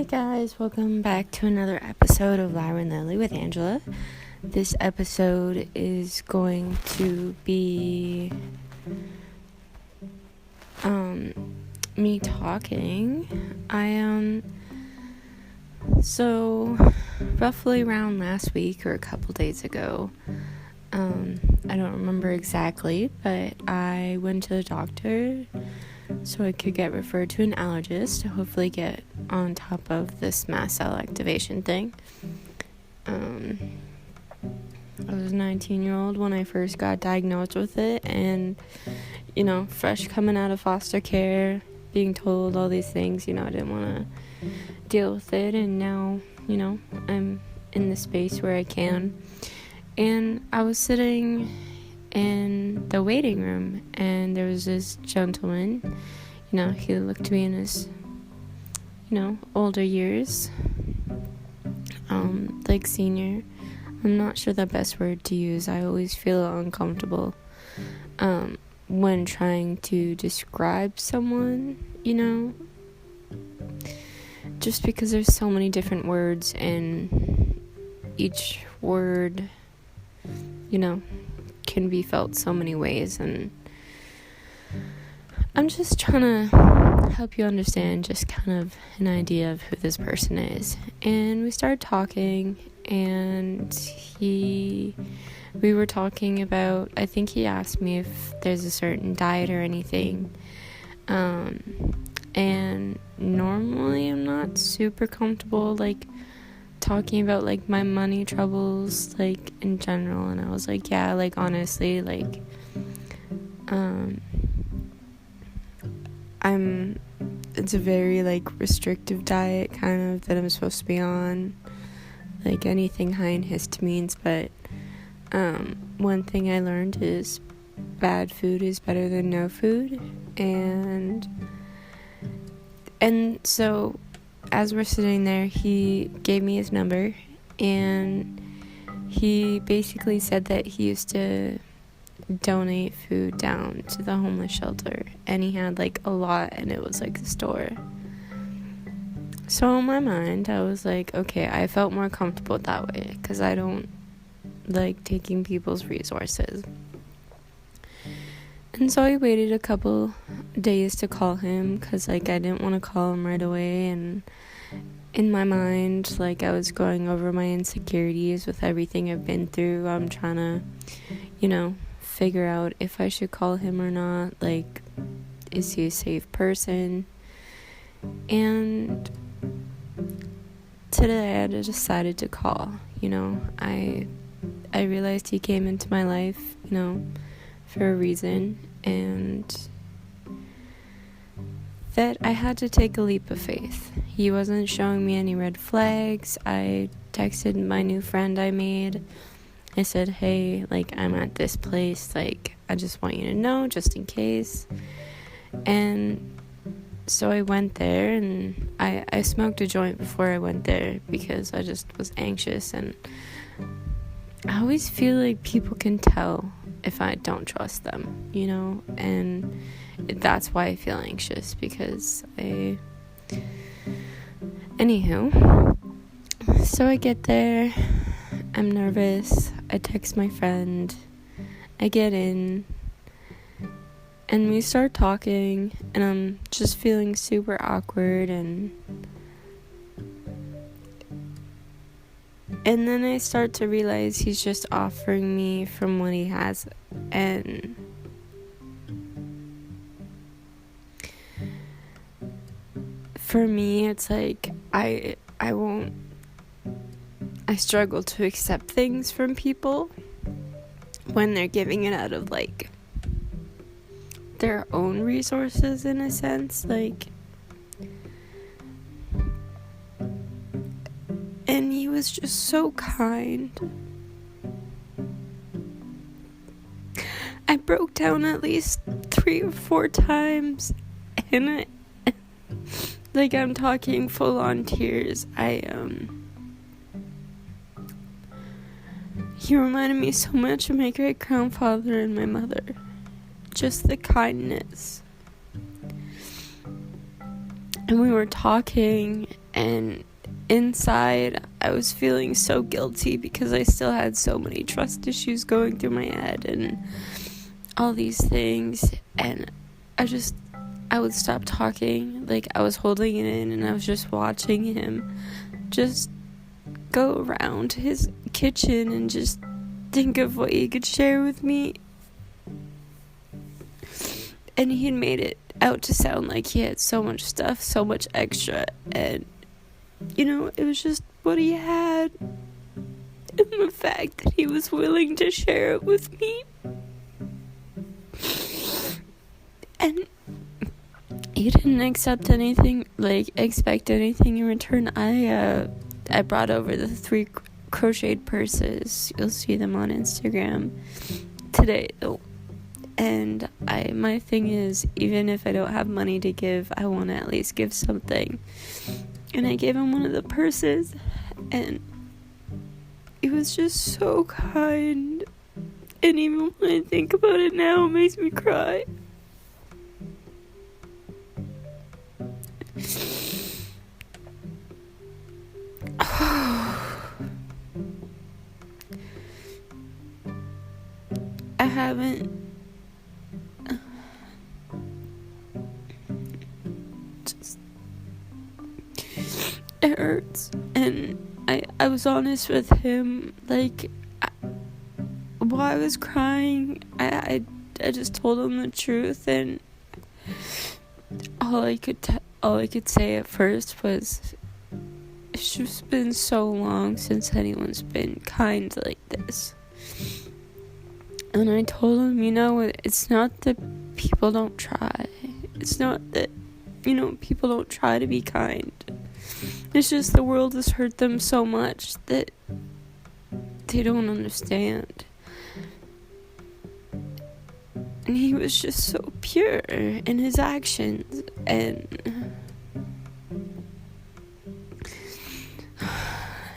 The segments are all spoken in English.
Hey guys, welcome back to another episode of Lyra and Lily with Angela. This episode is going to be me talking. So roughly around last week or a couple days ago, I don't remember exactly, but I went to the doctor so I could get referred to an allergist to hopefully get on top of this mast cell activation thing. I was a 19-year-old when I first got diagnosed with it, and, fresh coming out of foster care, being told all these things, I didn't want to deal with it, and now, I'm in the space where I can. And I was sitting in the waiting room, and there was this gentleman, he looked to me in his, older years, like senior. I'm not sure the best word to use. I always feel uncomfortable, when trying to describe someone, just because there's so many different words, and each word, can be felt so many ways, and I'm just trying to help you understand just kind of an idea of who this person is. And we started talking, and we were talking about, I think he asked me if there's a certain diet or anything, and normally I'm not super comfortable, talking about, my money troubles, in general, and I was like, yeah, honestly, it's a very, restrictive diet, kind of, that I'm supposed to be on, anything high in histamines, but, one thing I learned is bad food is better than no food, and so, as we're sitting there, he gave me his number, and he basically said that he used to donate food down to the homeless shelter, and he had a lot, and it was a store. So in my mind, I was like, okay, I felt more comfortable that way, because I don't like taking people's resources. And so I waited a couple days to call him, because I didn't want to call him right away, and in my mind, I was going over my insecurities with everything I've been through. I'm trying to, figure out if I should call him or not. Is he a safe person? And today I decided to call. I realized he came into my life, for a reason, and that I had to take a leap of faith. He wasn't showing me any red flags. I texted my new friend I made. I said, hey, I'm at this place, I just want you to know, just in case. And so I went there, and I smoked a joint before I went there, because I just was anxious, and I always feel like people can tell if I don't trust them, and that's why I feel anxious, because Anywho, so I get there, I'm nervous, I text my friend, I get in, and we start talking, and I'm just feeling super awkward, and then I start to realize he's just offering me from what he has, and for me, it's I struggle to accept things from people when they're giving it out of, their own resources, in a sense, and he was just so kind. I broke down at least 3 or 4 times, and I'm talking full on tears. He reminded me so much of my great grandfather and my mother. Just the kindness. And we were talking, And inside, I was feeling so guilty because I still had so many trust issues going through my head and all these things. And I would stop talking, like I was holding it in, and I was just watching him just go around his kitchen and just think of what he could share with me. And he had made it out to sound like he had so much stuff, so much extra, and it was just what he had, and the fact that he was willing to share it with me. And he didn't expect anything in return. I brought over the 3 crocheted purses. You'll see them on Instagram today. And my thing is, even if I don't have money to give, I want to at least give something. And I gave him one of the purses, and it was just so kind. And even when I think about it now, it makes me cry. I haven't it hurts. And I was honest with him, while I was crying, I just told him the truth, and all I could say at first was, it's just been so long since anyone's been kind like this. And I told him, it's not that people don't try. It's not that, people don't try to be kind. It's just the world has hurt them so much that they don't understand. And he was just so pure in his actions. And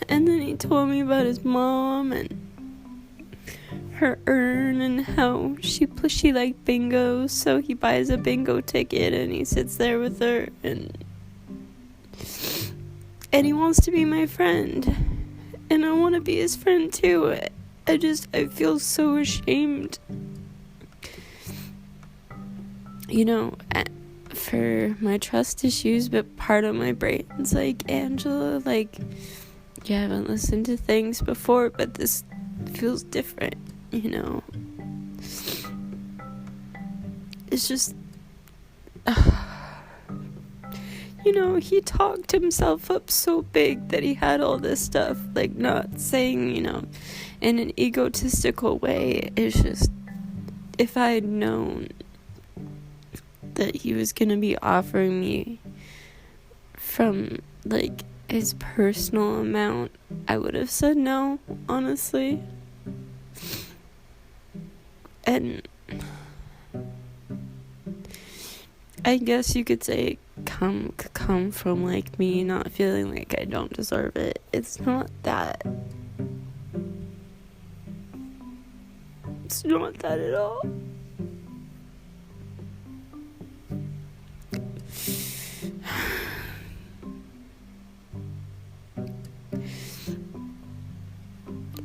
then he told me about his mom and her urn, and how she liked bingo, so he buys a bingo ticket and he sits there with her, and he wants to be my friend, and I want to be his friend too. I feel so ashamed, for my trust issues, but part of my brain's like, Angela, you haven't listened to things before, but this feels different. It's just, he talked himself up so big that he had all this stuff, not saying, in an egotistical way. It's just, if I had known that he was gonna be offering me from, his personal amount, I would have said no, honestly. And I guess you could say come from me not feeling like I don't deserve it. It's not that. It's not that at all.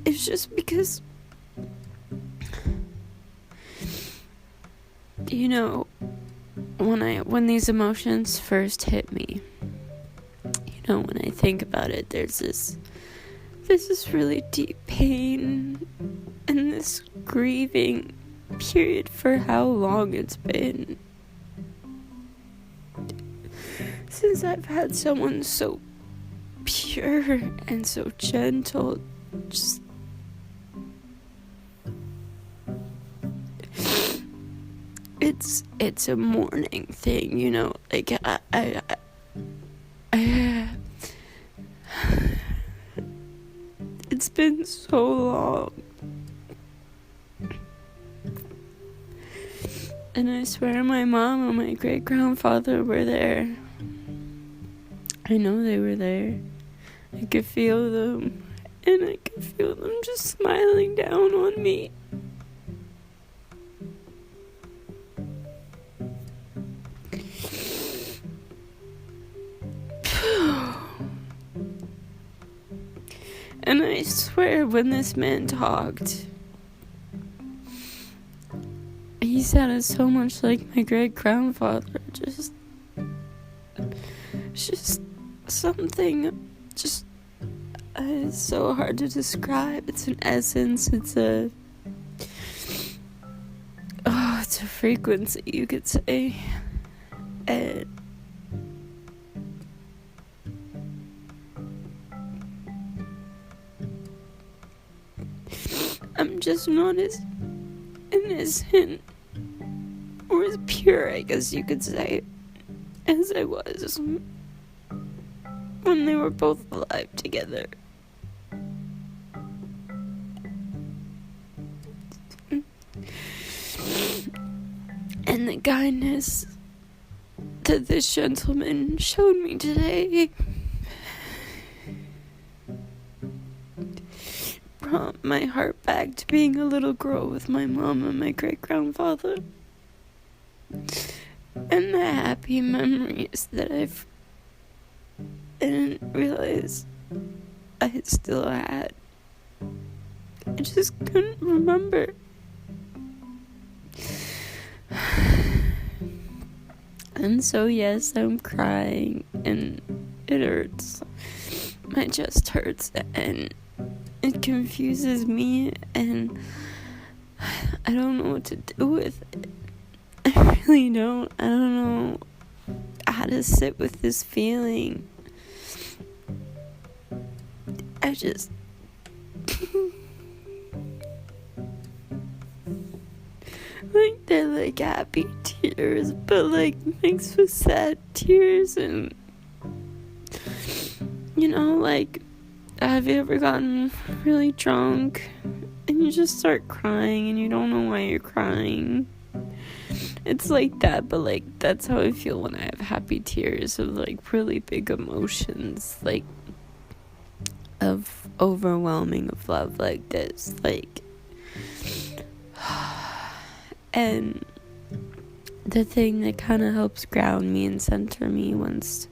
It's just because, when these emotions first hit me, when I think about it, there's this really deep pain and this grieving period for how long it's been since I've had someone so pure and so gentle. Just it's a mourning thing, it's been so long, and I swear my mom and my great-grandfather were there. I know they were there. I could feel them, and I could feel them just smiling down on me. And I swear, when this man talked, he sounded so much like my great-grandfather. Just something, it's so hard to describe. It's an essence, it's a frequency, you could say. And I'm just not as innocent or as pure, I guess you could say, as I was when they were both alive together. And the kindness that this gentleman showed me today brought my heart back to being a little girl with my mom and my great-grandfather, and the happy memories that I didn't realize I still had. I just couldn't remember. And so yes, I'm crying and it hurts. My chest hurts and it confuses me, and I don't know what to do with it. I really don't. I don't know how to sit with this feeling. I just like, they're like happy tears, but like mixed with sad tears. And like, have you ever gotten really drunk and you just start crying and you don't know why you're crying? It's like that, but like that's how I feel when I have happy tears of like really big emotions, like of overwhelming of love like this, like. And the thing that kind of helps ground me and center me once,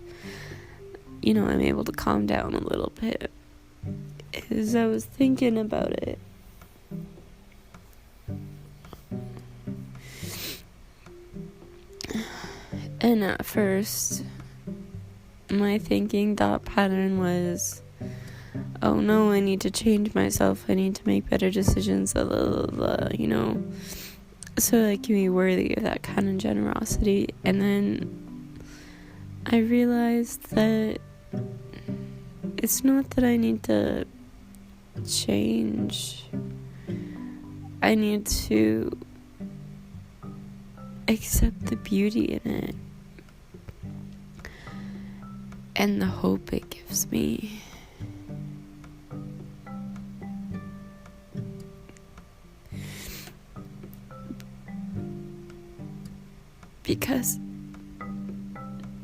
I'm able to calm down a little bit, is I was thinking about it. And at first, my thinking thought pattern was, oh no, I need to change myself, I need to make better decisions, blah, blah, blah, so I can be worthy of that kind of generosity. And then I realized that it's not that I need to change. I need to accept the beauty in it and the hope it gives me. Because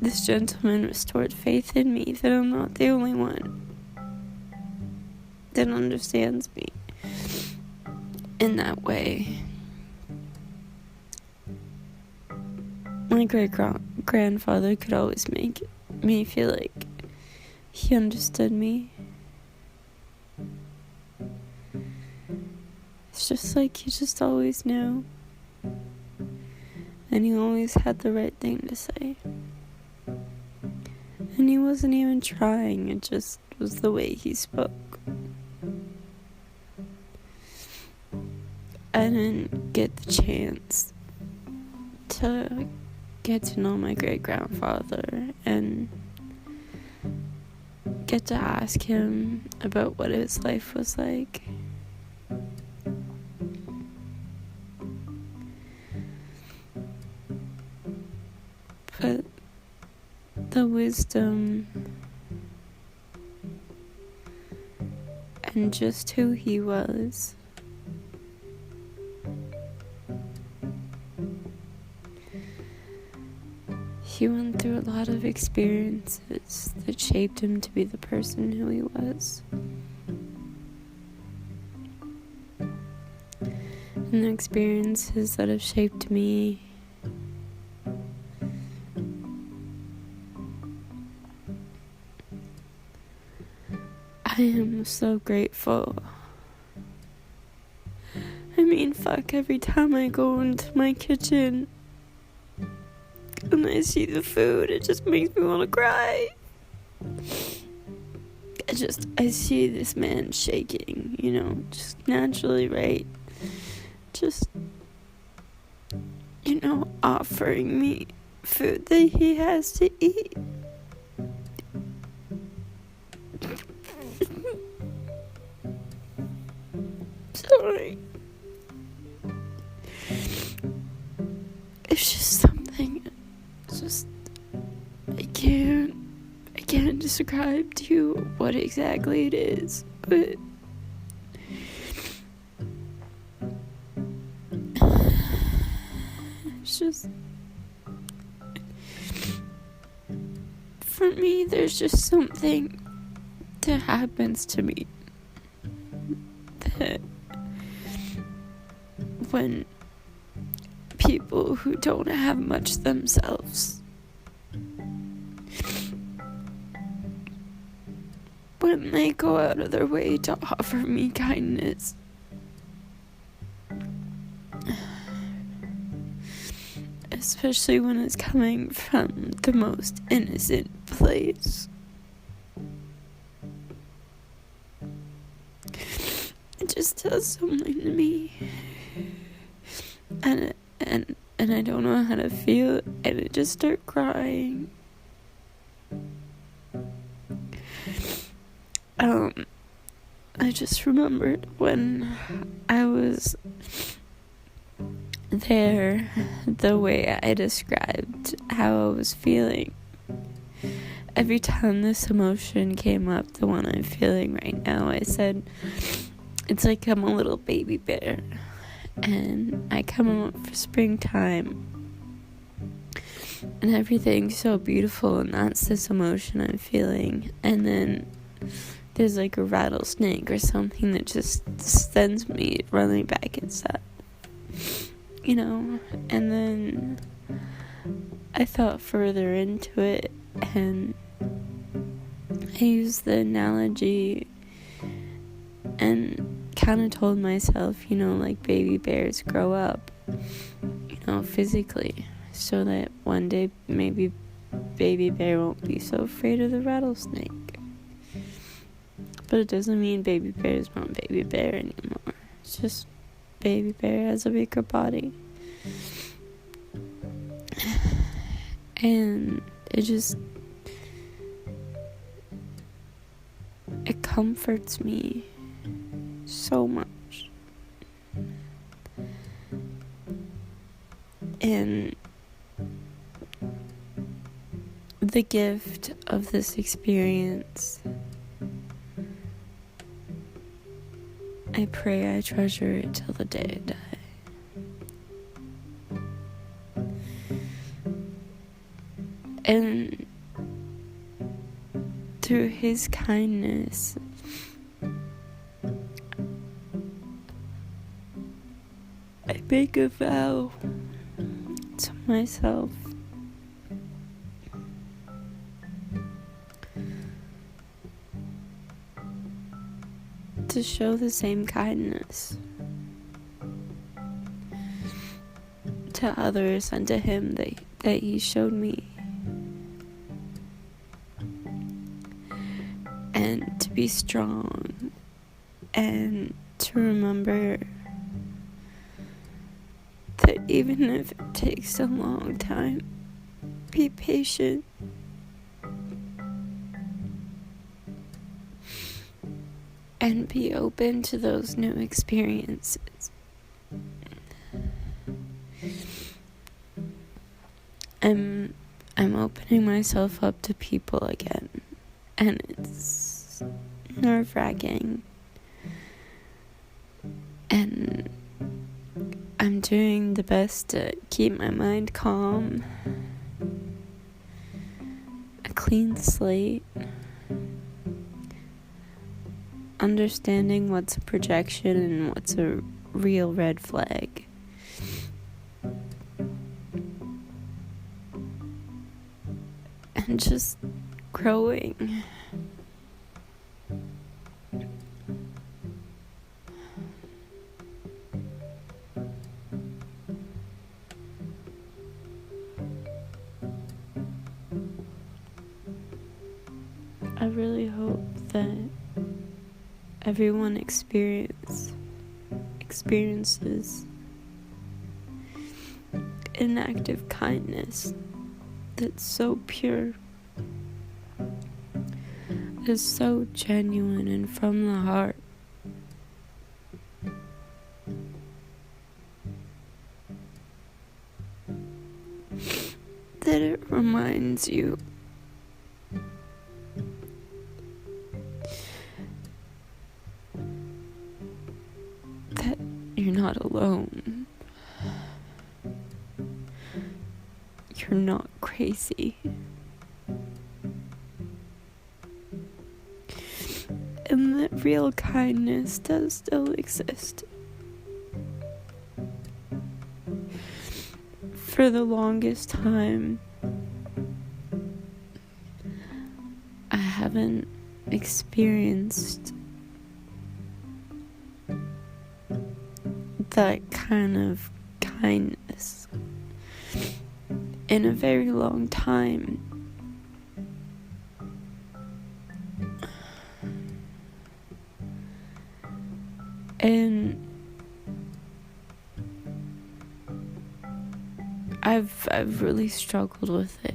this gentleman restored faith in me that I'm not the only one that understands me in that way. My great-grandfather could always make me feel like he understood me. It's just like he just always knew. And he always had the right thing to say. And he wasn't even trying, it just was the way he spoke. I didn't get the chance to get to know my great-grandfather and get to ask him about what his life was like. But the wisdom and just who he was, he went through a lot of experiences that shaped him to be the person who he was. And the experiences that have shaped me I am so grateful. I mean, fuck, every time I go into my kitchen and I see the food, it just makes me want to cry. I see this man shaking, just naturally, right? Just, offering me food that he has to eat. Sorry. It's just something, I can't describe to you what exactly it is, but it's just, for me, there's just something that happens to me that when people who don't have much themselves, when they go out of their way to offer me kindness, especially when it's coming from the most innocent place, it just does something to me, and I don't know how to feel, and I just start crying. I just remembered when I was there, the way I described how I was feeling. Every time this emotion came up, the one I'm feeling right now, I said, it's like I'm a little baby bear, and I come up for springtime, and everything's so beautiful, and that's this emotion I'm feeling, and then there's like a rattlesnake or something that just sends me running back inside, and then I thought further into it, and I used the analogy and kind of told myself, like baby bears grow up, physically, so that one day maybe baby bear won't be so afraid of the rattlesnake. But it doesn't mean baby bears want baby bear anymore. It's just baby bear has a bigger body. And it comforts me so much. And the gift of this experience, I pray I treasure it till the day I die. And through his kindness, I make a vow to myself to show the same kindness to others and to him that he showed me, and to be strong, and to remember that even if it takes a long time, be patient. And be open to those new experiences. I'm opening myself up to people again, and it's nerve-wracking. And I'm doing the best to keep my mind calm, a clean slate, understanding what's a projection and what's a real red flag. And just growing. I really hope that everyone experiences an act of kindness that's so pure, is so genuine and from the heart. That it reminds you that you're not alone. You're not crazy. And that real kindness does still exist. For the longest time, I haven't experienced that kind of kindness in a very long time. And I've really struggled with it,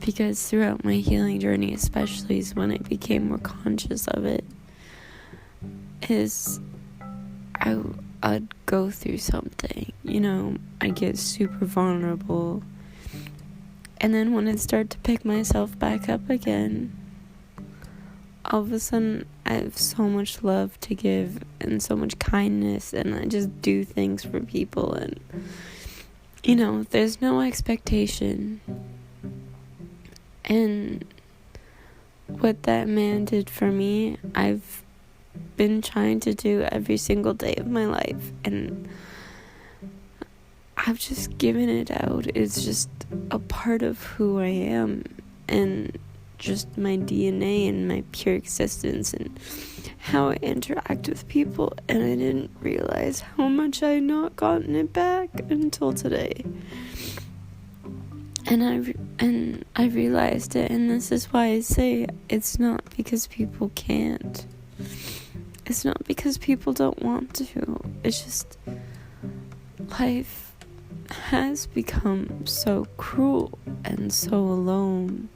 because throughout my healing journey, especially, is when I became more conscious of it, is I'd go through something, I'd get super vulnerable, and then when I'd start to pick myself back up again, all of a sudden I have so much love to give and so much kindness, and I just do things for people, and there's no expectation. And what that man did for me, I've been trying to do every single day of my life, and I've just given it out. It's just a part of who I am, and just my DNA and my pure existence and how I interact with people. And I didn't realize how much I had not gotten it back until today. And I realized it, and this is why I say it's not because people can't. It's not because people don't want to. It's just life has become so cruel and so alone,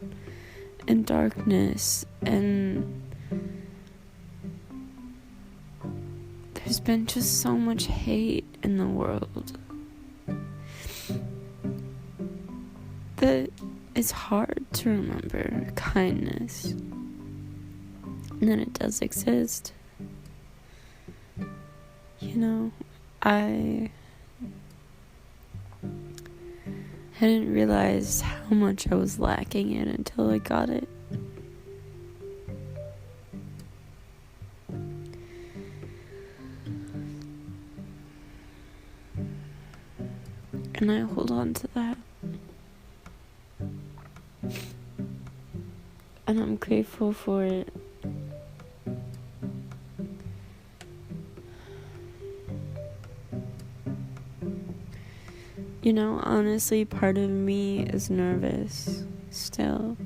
and darkness, and there's been just so much hate in the world that it's hard to remember kindness, and then it does exist. I hadn't realized how much I was lacking it until I got it. And I hold on to that. And I'm grateful for it. Honestly, part of me is nervous still.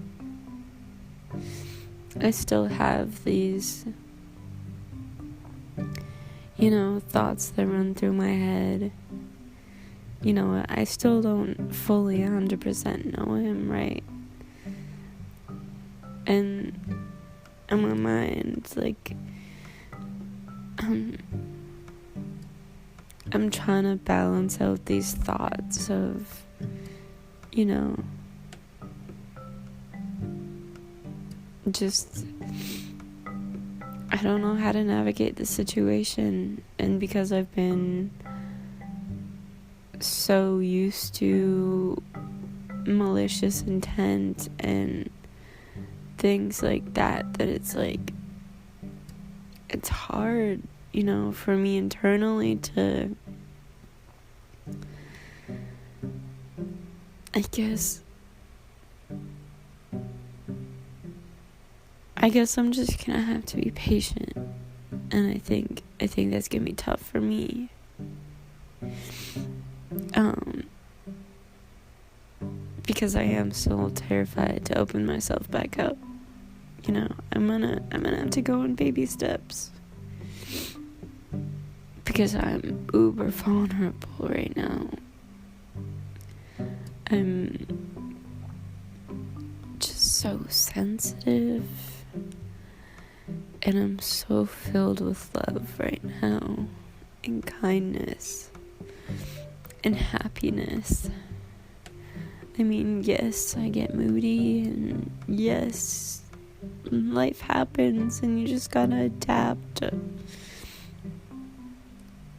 I still have these, thoughts that run through my head. I still don't fully 100% know him, right? And in my mind, I'm trying to balance out these thoughts of, just, I don't know how to navigate the situation. And because I've been so used to malicious intent and things like that it's it's hard, for me internally to, I guess I'm just gonna have to be patient, and I think that's gonna be tough for me. because I am still terrified to open myself back up. I'm gonna have to go in baby steps, because I'm uber vulnerable right now. I'm just so sensitive, and I'm so filled with love right now, and kindness, and happiness. I mean, yes, I get moody, and yes, life happens, and you just gotta adapt.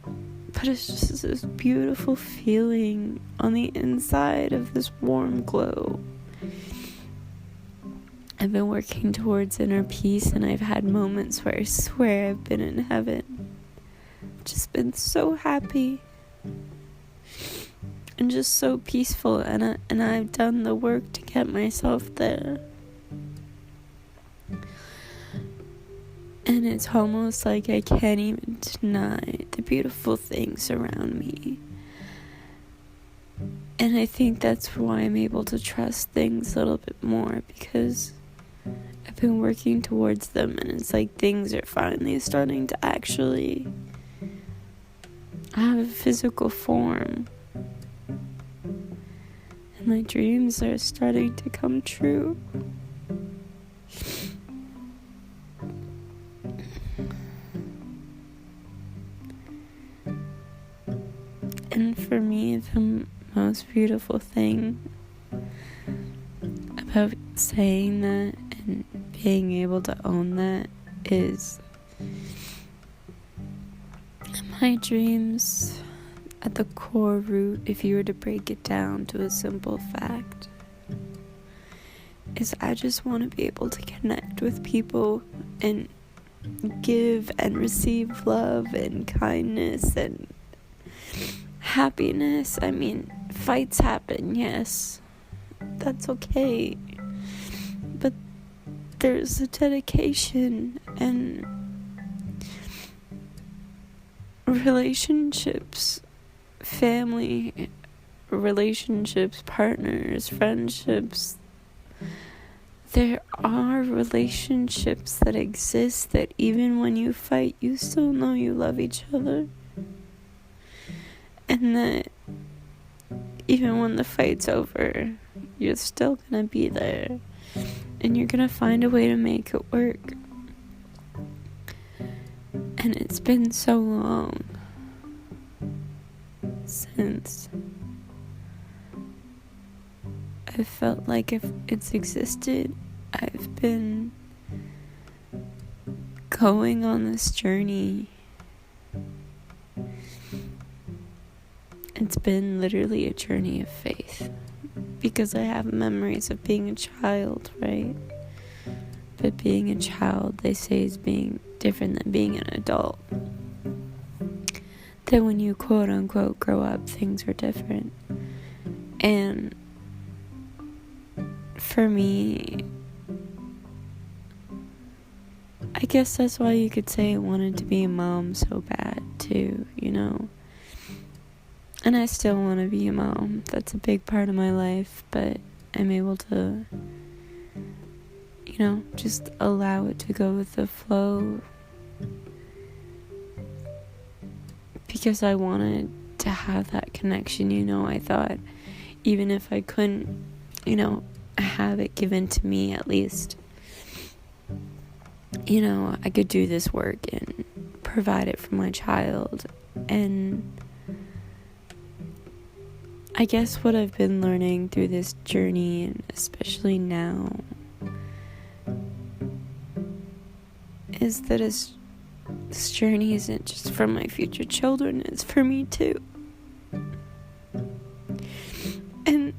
But it's just this beautiful feeling on the inside of this warm glow. I've been working towards inner peace, and I've had moments where I swear I've been in heaven. Just been so happy and just so peaceful, and I've done the work to get myself there. And it's almost like I can't even deny the beautiful things around me. And I think that's why I'm able to trust things a little bit more, because I've been working towards them, and it's like things are finally starting to actually have a physical form. And my dreams are starting to come true. And for me, the most beautiful thing about saying that and being able to own that is my dreams at the core root, if you were to break it down to a simple fact, is I just want to be able to connect with people and give and receive love and kindness and happiness. I mean, fights happen, yes, that's okay, but there's a dedication and relationships, family relationships, partners, friendships. There are relationships that exist that even when you fight, you still know you love each other. And that even when the fight's over, you're still gonna be there. And you're gonna find a way to make it work. And it's been so long since I felt like if it's existed, I've been going on this journey. It's been literally a journey of faith, because I have memories of being a child, right? But being a child, they say, is being different than being an adult. That when you quote unquote grow up, things are different. And for me, I guess that's why you could say I wanted to be a mom so bad too, And I still want to be a mom. That's a big part of my life, but I'm able to, just allow it to go with the flow, because I wanted to have that connection. I thought even if I couldn't, have it given to me, at least, I could do this work and provide it for my child. And I guess what I've been learning through this journey, and especially now, is that this journey isn't just for my future children, it's for me too. And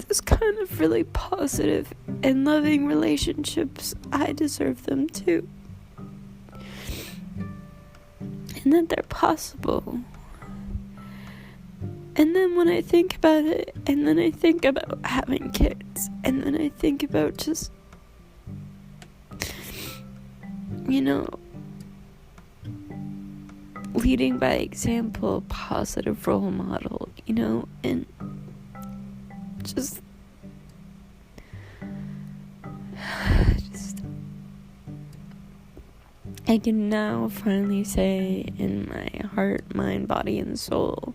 those kind of really positive and loving relationships, I deserve them too. And that they're possible. And then when I think about it, and then I think about having kids, and then I think about just, leading by example, positive role model, and I can now finally say in my heart, mind, body, and soul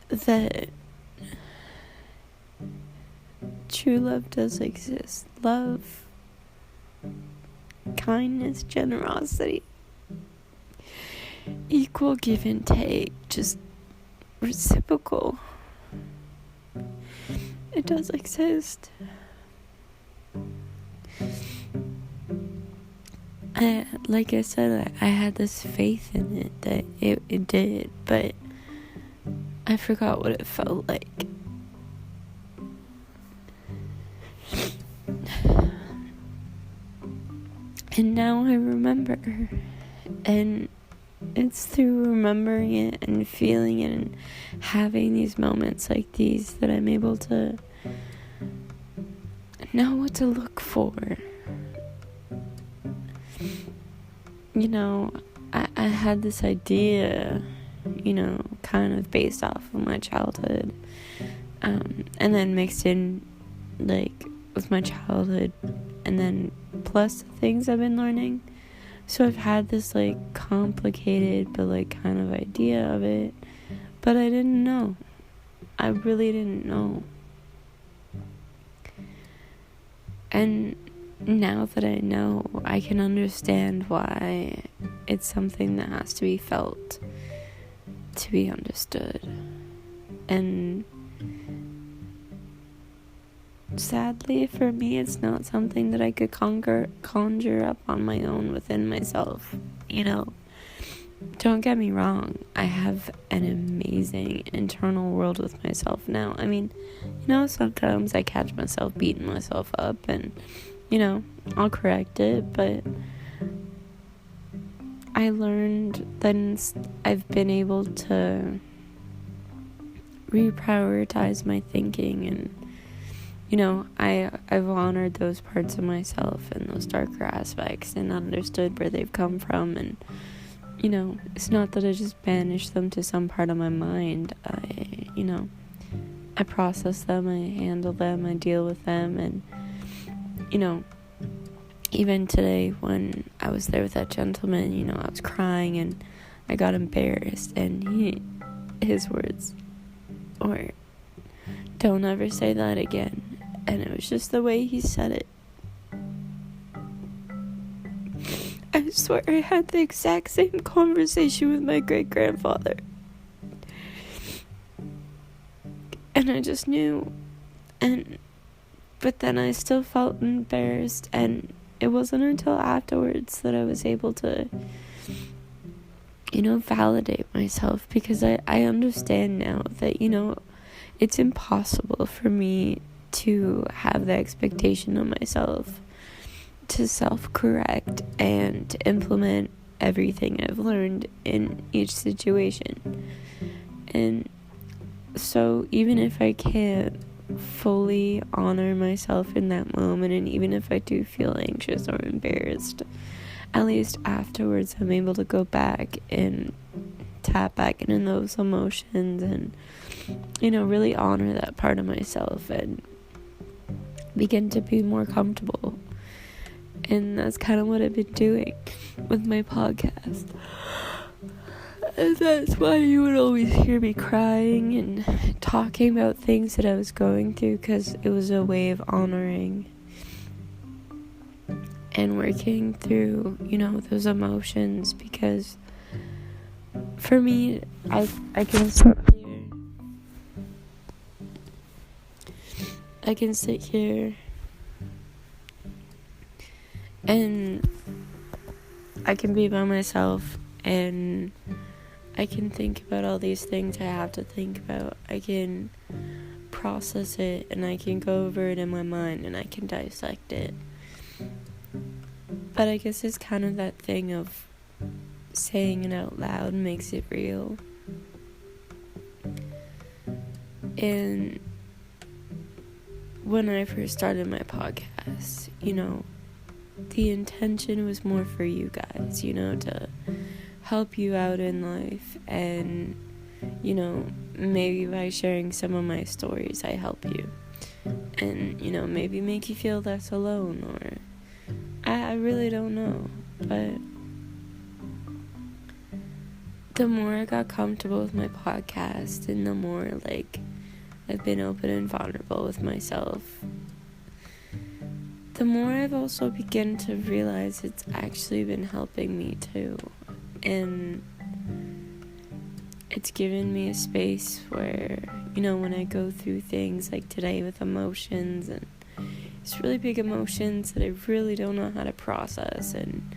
that true love does exist. Love, kindness, generosity, equal give and take, just reciprocal. It does exist. Like I said, I had this faith in it that it did, but I forgot what it felt like. And now I remember, and it's through remembering it and feeling it and having these moments like these that I'm able to know what to look for. You know, I had this idea, kind of based off of my childhood, and then mixed in, with my childhood, and then plus the things I've been learning. So I've had this, complicated, but, kind of idea of it, but I didn't know. I really didn't know. And now that I know, I can understand why it's something that has to be felt to be understood. And sadly for me, it's not something that I could conjure up on my own within myself. Don't get me wrong, I have an amazing internal world with myself now. I mean, sometimes I catch myself beating myself up, and I'll correct it, but I learned that I've been able to reprioritize my thinking, and I've honored those parts of myself and those darker aspects and understood where they've come from. And it's not that I just banish them to some part of my mind. I process them, I handle them, I deal with them. And even today when I was there with that gentleman, I was crying and I got embarrassed, and his words were, "Don't ever say that again." And it was just the way he said it. I swear I had the exact same conversation with my great-grandfather. And I just knew. But then I still felt embarrassed, and it wasn't until afterwards that I was able to, validate myself, because I understand now that, it's impossible for me to have the expectation of myself to self-correct and to implement everything I've learned in each situation. And so even if I can't fully honor myself in that moment, and even if I do feel anxious or embarrassed, at least afterwards I'm able to go back and tap back into those emotions and really honor that part of myself and begin to be more comfortable. And that's kind of what I've been doing with my podcast. And that's why you would always hear me crying and talking about things that I was going through, because it was a way of honoring and working through, those emotions. Because for me, I can sit here and I can be by myself, and I can think about all these things I have to think about. I can process it, and I can go over it in my mind, and I can dissect it. But I guess it's kind of that thing of saying it out loud makes it real. And when I first started my podcast, the intention was more for you guys, to help you out in life and maybe by sharing some of my stories, I help you. And, maybe make you feel less alone, or I really don't know. But the more I got comfortable with my podcast, and the more, I've been open and vulnerable with myself, the more I've also begun to realize it's actually been helping me too. And it's given me a space where, when I go through things like today with emotions, and it's really big emotions that I really don't know how to process, and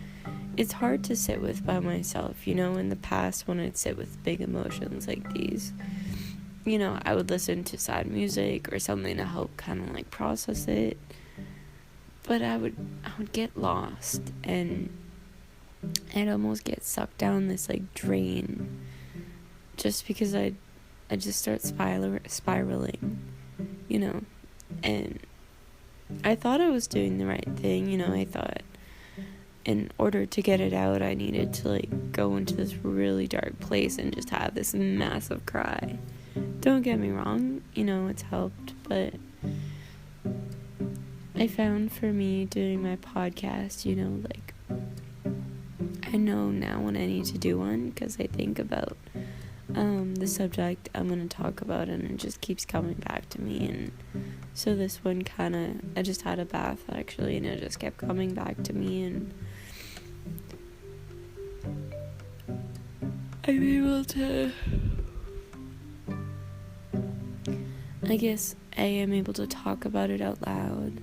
it's hard to sit with by myself. In the past, when I'd sit with big emotions like these, I would listen to sad music or something to help kind of process it. But I would get lost, and I'd almost get sucked down this drain, just because I just start spiraling, and I thought I was doing the right thing. I thought in order to get it out, I needed to go into this really dark place and just have this massive cry. Don't get me wrong, it's helped, but I found for me doing my podcast, I know now when I need to do one, because I think about the subject I'm going to talk about, and it just keeps coming back to me. And so this one I just had a bath actually, and it just kept coming back to me, and I'm able to, I guess A, I'm able to talk about it out loud.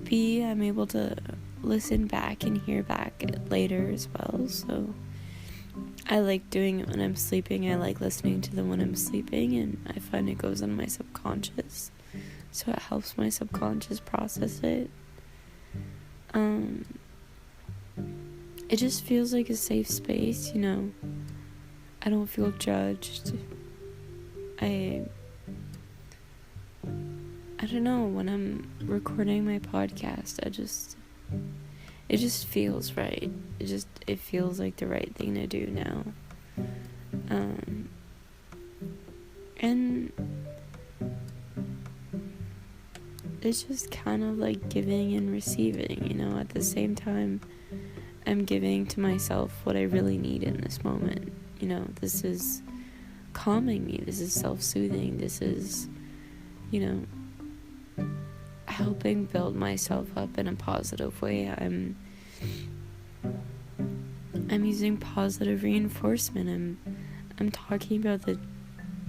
B, I'm able to listen back and hear back later as well. So I like doing it when I'm sleeping. I like listening to them when I'm sleeping, and I find it goes in my subconscious, so it helps my subconscious process it. It just feels like a safe space, I don't feel judged. I don't know, when I'm recording my podcast, it just feels right. It feels like the right thing to do now. And it's just kind of like giving and receiving, at the same time. I'm giving to myself what I really need in this moment. This is calming me. This is self-soothing. This is, helping build myself up in a positive way. I'm using positive reinforcement. I'm talking about the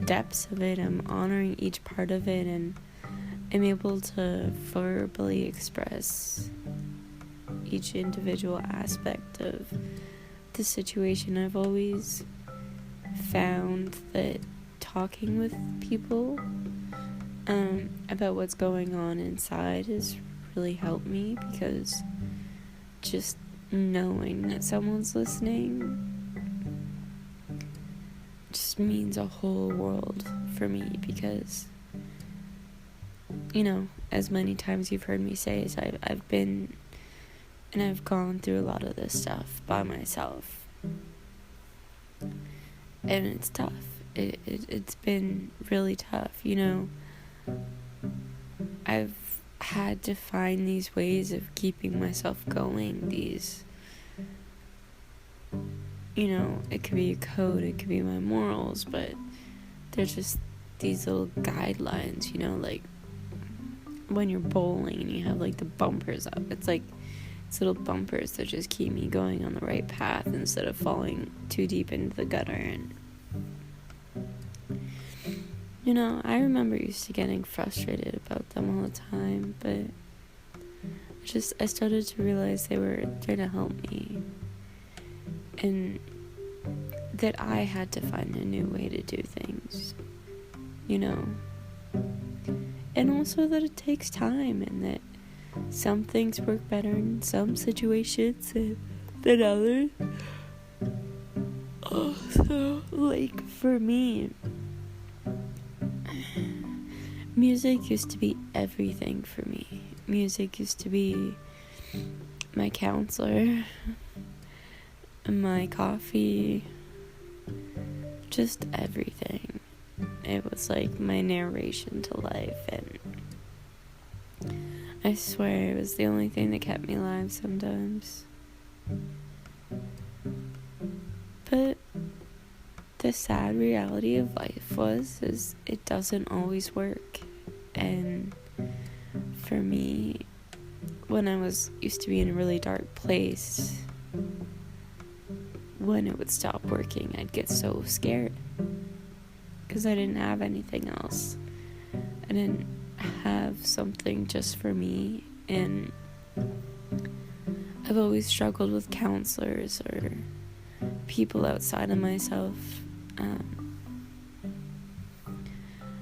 depths of it. I'm honoring each part of it, and I'm able to verbally express each individual aspect of the situation. I've always found that talking with people about what's going on inside has really helped me, because just knowing that someone's listening just means a whole world for me, because as many times you've heard me say, is I've been and I've gone through a lot of this stuff by myself, and it's tough. It's been really tough. I've had to find these ways of keeping myself going, these, it could be a code, it could be my morals, but they're just these little guidelines, when you're bowling and you have the bumpers up, it's little bumpers that just keep me going on the right path instead of falling too deep into the gutter. And I remember used to getting frustrated about them all the time, but I started to realize they were there to help me, and that I had to find a new way to do things, and also that it takes time, and that some things work better in some situations than others. Also, for me, music used to be everything for me. Music used to be my counselor, my coffee, just everything. It was like my narration to life, and I swear it was the only thing that kept me alive sometimes. But the sad reality of life is it doesn't always work. And for me, when I used to be in a really dark place, when it would stop working, I'd get so scared because I didn't have anything else. I didn't have something just for me, and I've always struggled with counselors or people outside of myself.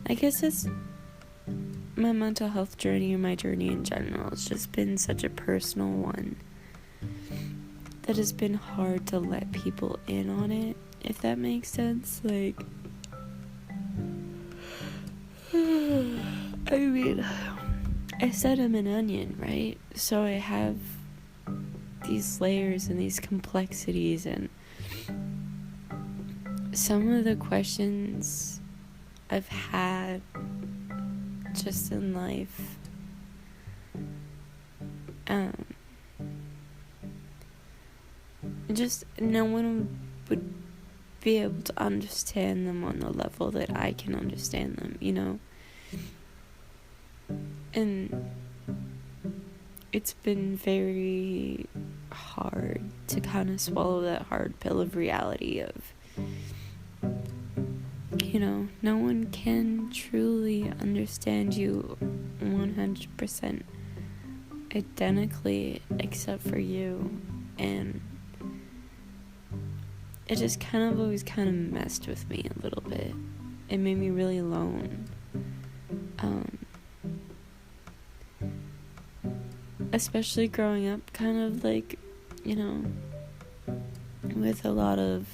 I guess it's my mental health journey, or my journey in general, has just been such a personal one that has been hard to let people in on it, if that makes sense. Like, I mean, I said I'm an onion, right? So I have these layers and these complexities, and some of the questions I've had just in life, just no one would be able to understand them on the level that I can understand them, you know? And it's been very hard to kind of swallow that hard pill of reality of, you know, no one can truly understand you 100% identically except for you. And it just kind of always kind of messed with me a little bit. It made me really alone. Especially growing up kind of like, you know, with a lot of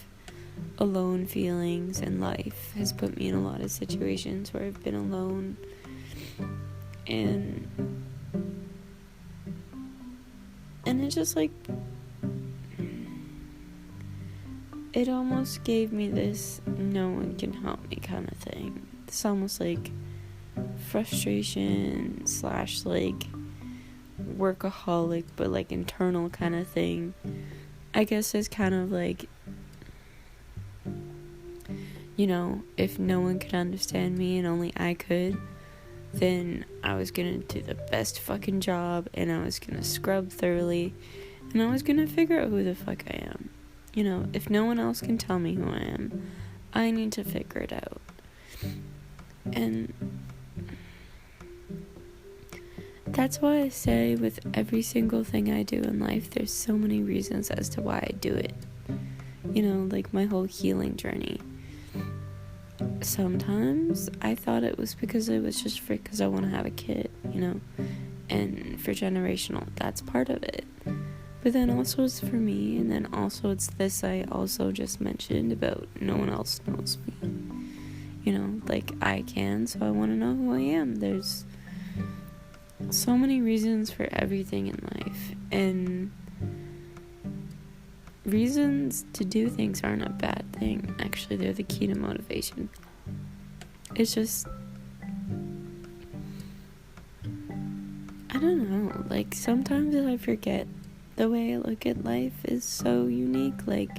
alone feelings, and life has put me in a lot of situations where I've been alone, and it just like, it almost gave me this no one can help me kind of thing. It's almost like frustration / like workaholic, but like internal kind of thing. I guess it's kind of like, you know, if no one could understand me and only I could, then I was gonna do the best fucking job, and I was gonna scrub thoroughly, and I was gonna figure out who the fuck I am. You know, if no one else can tell me who I am, I need to figure it out. And that's why I say with every single thing I do in life, there's so many reasons as to why I do it. You know, like my whole healing journey. Sometimes I thought it was because it was just because I want to have a kid, you know, and for generational, that's part of it. But then also it's for me, and then also it's this I also just mentioned about no one else knows me. You know, like I can, so I want to know who I am. There's so many reasons for everything in life, and reasons to do things aren't a bad thing. Actually, they're the key to motivation. It's just, I don't know, like sometimes I forget the way I look at life is so unique. Like,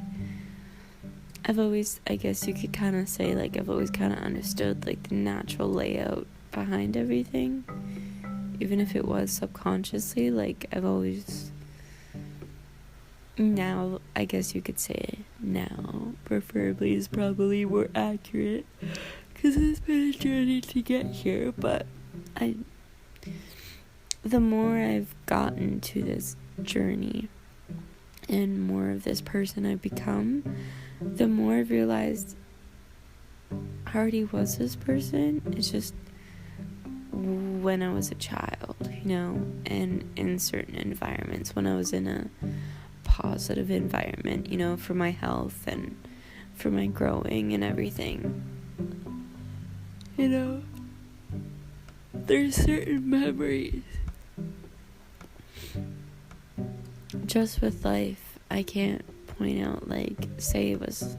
I've always, I guess you could kind of say, like, I've always kind of understood, like, the natural layout behind everything, even if it was subconsciously. Like, I've always, now, I guess you could say now, preferably is probably more accurate, because it's been a journey to get here, but the more I've gotten to this journey, and more of this person I've become, the more I've realized I already was this person. It's just when I was a child, you know, and in certain environments, when I was in a positive environment, you know, for my health and for my growing and everything, you know, there's certain memories just with life I can't point out, like, say it was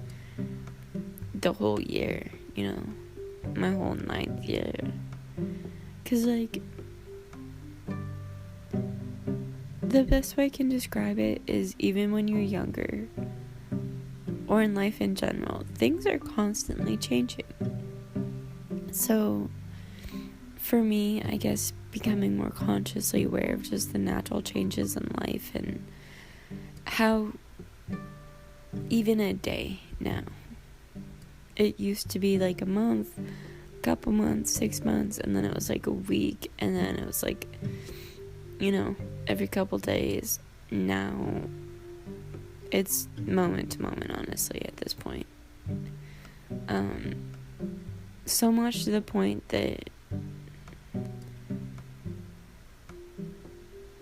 the whole year, my whole 9th year. Because, like, the best way I can describe it is even when you're younger, or in life in general, things are constantly changing. So, for me, I guess becoming more consciously aware of just the natural changes in life and how even a day now, it used to be like a month, couple months, 6 months, and then it was like a week, and then it was like, every couple days. Now it's moment to moment, honestly, at this point. So much to the point that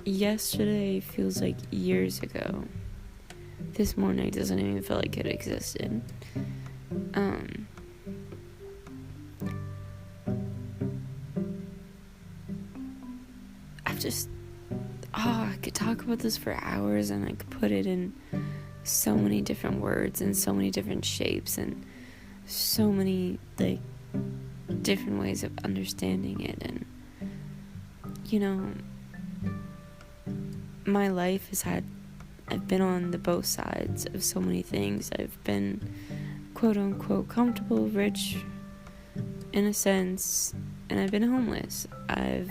yesterday feels like years ago. This morning doesn't even feel like it existed. I could talk about this for hours, and I could put it in so many different words and so many different shapes and so many, like, different ways of understanding it. And, my life I've been on the both sides of so many things. I've been quote unquote comfortable, rich in a sense, and I've been homeless. I've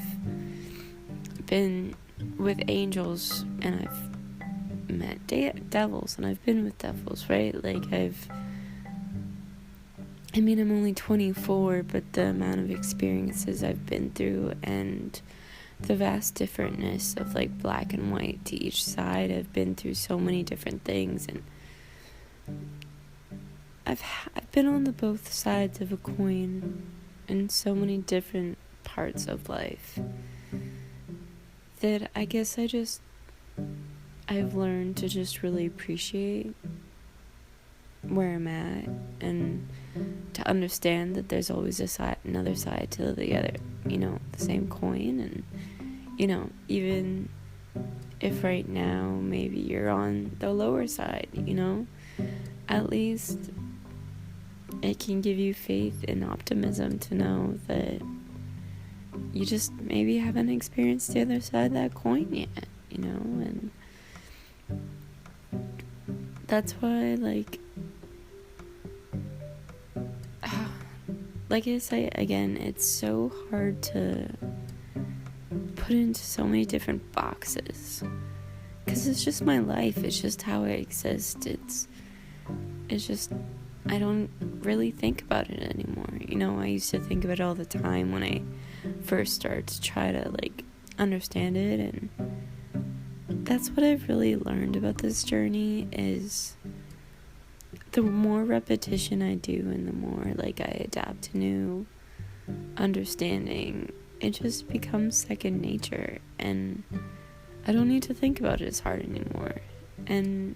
been with angels, and I've met devils, and I've been with devils, right? Like, I'm only 24, but the amount of experiences I've been through and the vast differentness of, like, black and white to each side. I've been through so many different things, and I've been on the both sides of a coin in so many different parts of life that I guess I've learned to just really appreciate where I'm at, and to understand that there's always another side to the other, the same coin. And, even if right now maybe you're on the lower side, at least it can give you faith and optimism to know that you just maybe haven't experienced the other side of that coin yet, and that's why, like I say again, it's so hard to put into so many different boxes, because it's just my life, it's just how I exist, it's just, I don't really think about it anymore. I used to think about it all the time when I first started to try to, like, understand it, and that's what I've really learned about this journey is the more repetition I do and the more, like, I adapt to new understanding, it just becomes second nature, and I don't need to think about it as hard anymore. And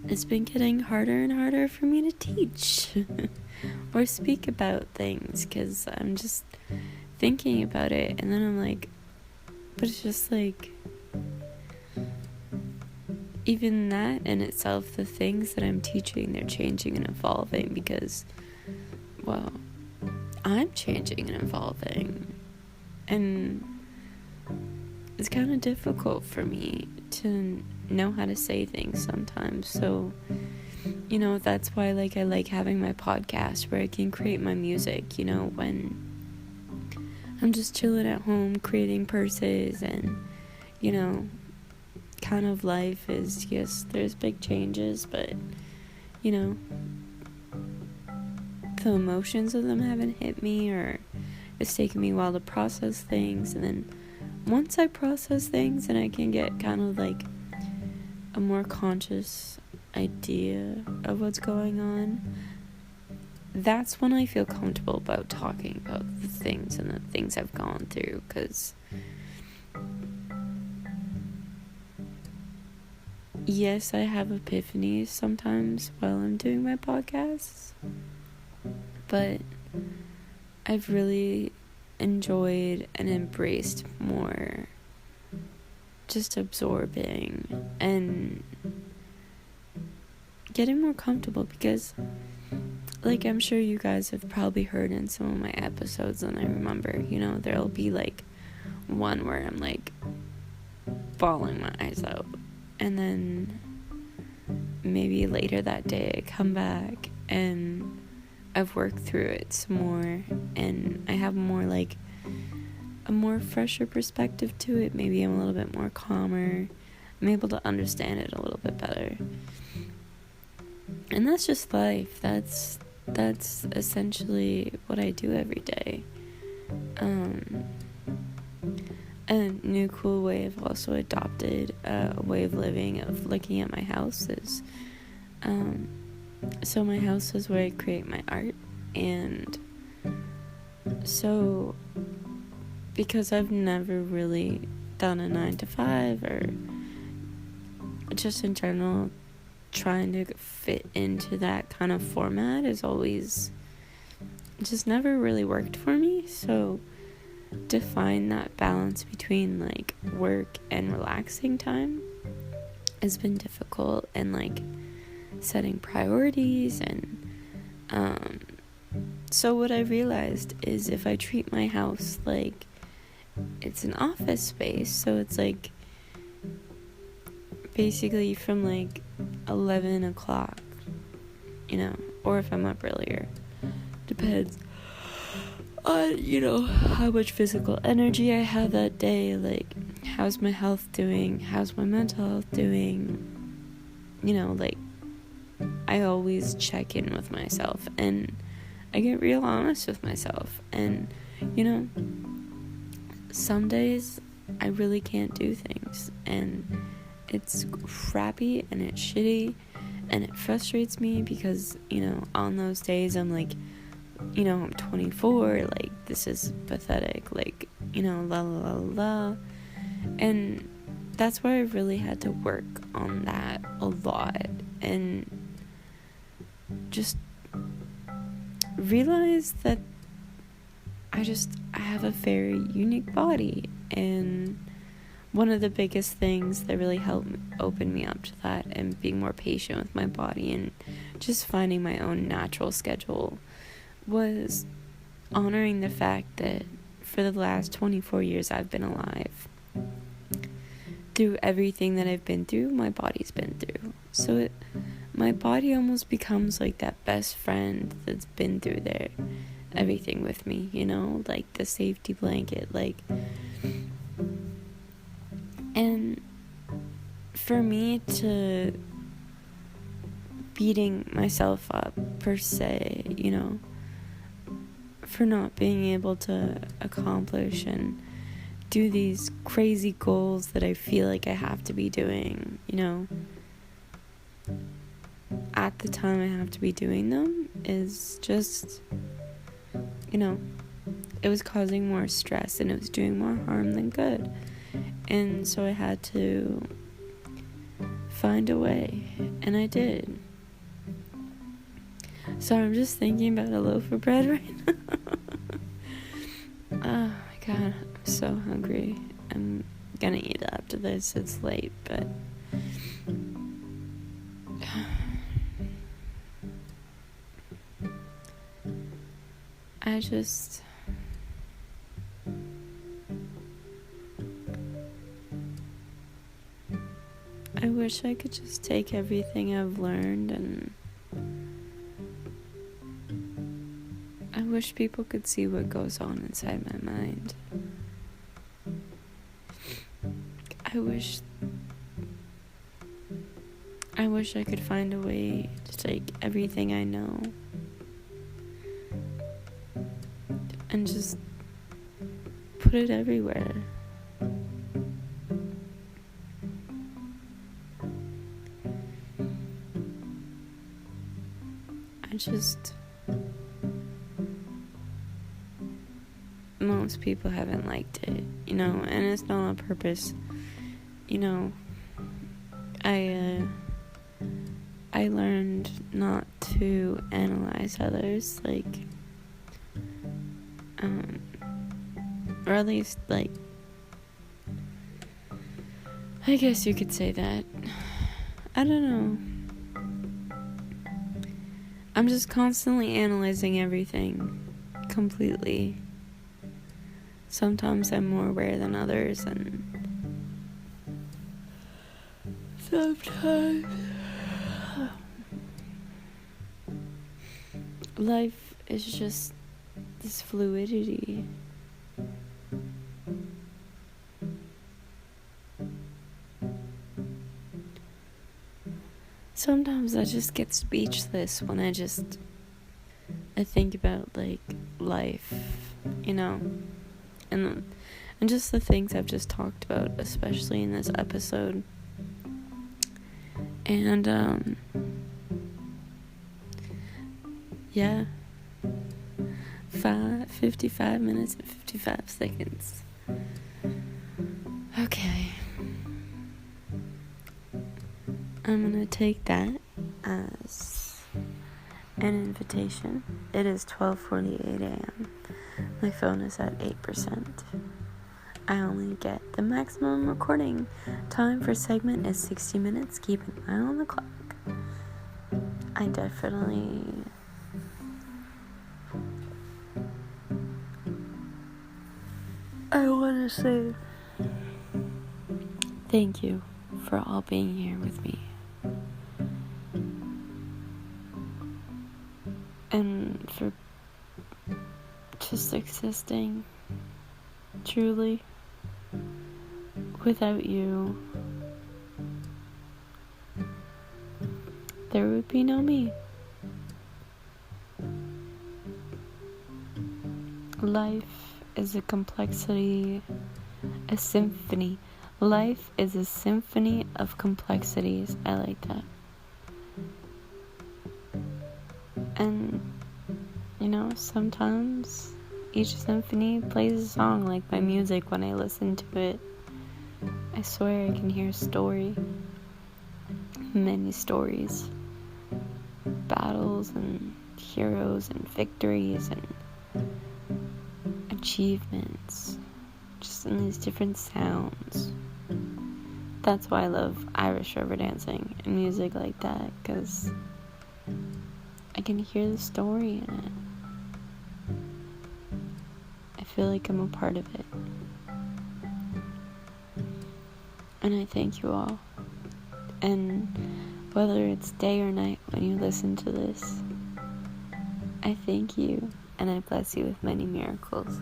it's been getting harder and harder for me to teach or speak about things, because I'm just thinking about it, and then I'm like, but it's just like, even that in itself, the things that I'm teaching, they're changing and evolving, because, well, I'm changing and evolving, and it's kind of difficult for me to know how to say things sometimes. So, that's why, like, I like having my podcast where I can create my music, when I'm just chilling at home creating purses, and, kind of life is, yes, there's big changes, but, the emotions of them haven't hit me, or it's taken me a while to process things. And then once I process things and I can get kind of like a more conscious idea of what's going on, that's when I feel comfortable about talking about the things and the things I've gone through, because yes, I have epiphanies sometimes while I'm doing my podcasts, but I've really enjoyed and embraced more just absorbing and getting more comfortable, because like I'm sure you guys have probably heard in some of my episodes, and I remember, there'll be like one where I'm like bawling my eyes out, and then maybe later that day I come back and I've worked through it some more, and I have more like a more fresher perspective to it. Maybe I'm a little bit more calmer. I'm able to understand it a little bit better. And that's just life. That's essentially what I do every day. A new cool way I've also adopted, a way of living, of looking at my house is, so my house is where I create my art, and so because I've never really done a 9-to-5, or just in general trying to fit into that kind of format is always just never really worked for me. So to find that balance between like work and relaxing time has been difficult, and like setting priorities. And so what I realized is, if I treat my house like it's an office space, so it's like basically from like 11 o'clock, or if I'm up earlier, depends on, how much physical energy I have that day, like how's my health doing, how's my mental health doing, like I always check in with myself, and I get real honest with myself. And some days I really can't do things, and it's crappy and it's shitty and it frustrates me, because on those days I'm like, I'm 24, like this is pathetic, like la la la la. And that's why I really had to work on that a lot, and just realize that I have a very unique body. And one of the biggest things that really helped open me up to that, and being more patient with my body, and just finding my own natural schedule, was honoring the fact that for the last 24 years I've been alive. Through everything that I've been through, my body's been through. So my body almost becomes like that best friend that's been through everything with me, like the safety blanket, like. And for me to beating myself up per se, for not being able to accomplish and do these crazy goals that I feel like I have to be doing, at the time I have to be doing them, is just, it was causing more stress, and it was doing more harm than good. And so I had to find a way, and I did. So I'm just thinking about a loaf of bread right now. Oh my god, I'm so hungry. I'm gonna eat after this. It's late, but I wish I could just take everything I've learned, and I wish people could see what goes on inside my mind. I wish I could find a way to take everything I know and just put it everywhere. Most people haven't liked it, and it's not on purpose. I learned not to analyze others, like, or at least, like, I guess you could say that. I don't know. I'm just constantly analyzing everything completely. Sometimes I'm more aware than others, and sometimes life is just this fluidity. Sometimes I just get speechless when I think about, like, life, and just the things I've just talked about, especially in this episode. And, 55 minutes and 55 seconds. Okay. I'm gonna take that as an invitation. It is 12:48 a.m. My phone is at 8%. I only get the maximum recording time for segment is 60 minutes. Keep an eye on the clock. I want to say thank you for all being here with me. And for just existing, truly. Without you, there would be no me. Life is a complexity, a symphony. Life is a symphony of complexities. I like that. And, sometimes each symphony plays a song like my music when I listen to it. I swear I can hear a story. Many stories. Battles and heroes and victories and achievements. Just in these different sounds. That's why I love Irish river dancing and music like that, because I can hear the story in it. I feel like I'm a part of it. And I thank you all. And whether it's day or night when you listen to this, I thank you and I bless you with many miracles.